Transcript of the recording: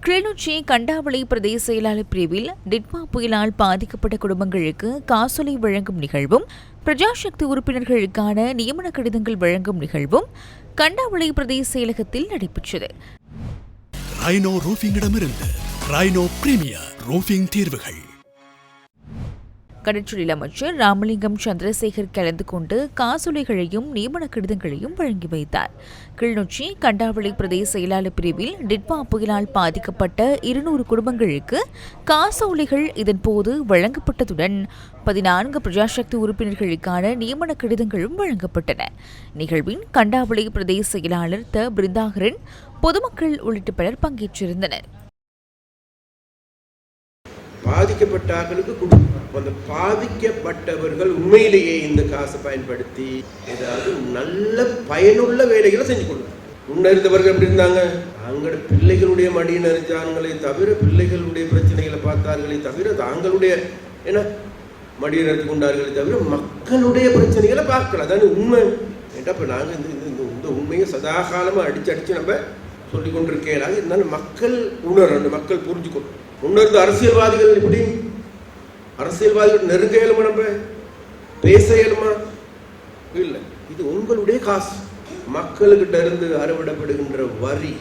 கிளிநொச்சி கண்டாவளை பிரதேச செயலாளர் பிரிவில் டிட்மா புயலால் பாதிக்கப்பட்ட குடும்பங்களுக்கு காசோலை வழங்கும் நிகழ்வும், பிரஜாசக்தி உறுப்பினர்களுக்கான நியமன கடிதங்கள் வழங்கும் நிகழ்வும் கண்டாவளை பிரதேச செயலகத்தில் நடைபெற்றது. ரைனோ ரூஃபிங்கிடமிருந்து ரைனோ பிரீமியர் ரூஃபிங் தீர்வுகள். கடற்றொழில் அமைச்சர் ராமலிங்கம் சந்திரசேகர் கலந்து கொண்டு காசோலைகளையும் நியமன கடிதங்களையும் வழங்கி வைத்தார். கிளிநொச்சி கண்டாவளை பிரதேச செயலாளர் பிரிவில் டிட்மா புயலால் பாதிக்கப்பட்ட 200 குடும்பங்களுக்கு காசோலைகள் இதன்போது வழங்கப்பட்டதுடன் 14 பிரஜாசக்தி உறுப்பினர்களுக்கான நியமன கடிதங்களும் வழங்கப்பட்டன. நிகழ்வின் கண்டாவளை பிரதேச செயலாளர் த பிருந்தாகரன், பொதுமக்கள் உள்ளிட்ட பலர் பங்கேற்றிருந்தனர். பாதிக்கப்பட்டார்களுக்கு அந்த பாதிக்கப்பட்டவர்கள் உண்மையிலேயே இந்த காசை பயன்படுத்தி ஏதாவது நல்ல பயனுள்ள வேலைகளை செஞ்சு கொள்ளும். முன்னறிந்தவர்கள் எப்படி இருந்தாங்க? அவங்களோட பிள்ளைகளுடைய மடியை நெறிஞ்சாங்களே தவிர, பிள்ளைகளுடைய பிரச்சனைகளை பார்த்தார்களே தவிர, தாங்களுடைய ஏன்னா மடியை நிறுத்தி கொண்டார்களே தவிர மக்களுடைய பிரச்சனைகளை பார்க்கல. அதான உண்மை. ஏட்டா இப்போ நாங்கள் இந்த உண்மையை சதாகாலமாக அடிச்சு நம்ம சொல்லி கொண்டிருக்கேன். இருந்தாலும் மக்கள் உணரணும், மக்கள் புரிஞ்சுக்கணும். முன்னிருந்த அரசியல்வாதிகள் இப்படி அரசியல்வாதிகள் நெருங்க இயலுமா, நம்ம பேச இயலுமா? இல்லை. இது உங்களுடைய காசு. மக்கள்கிட்ட இருந்து அறவிடப்படுகின்ற வரி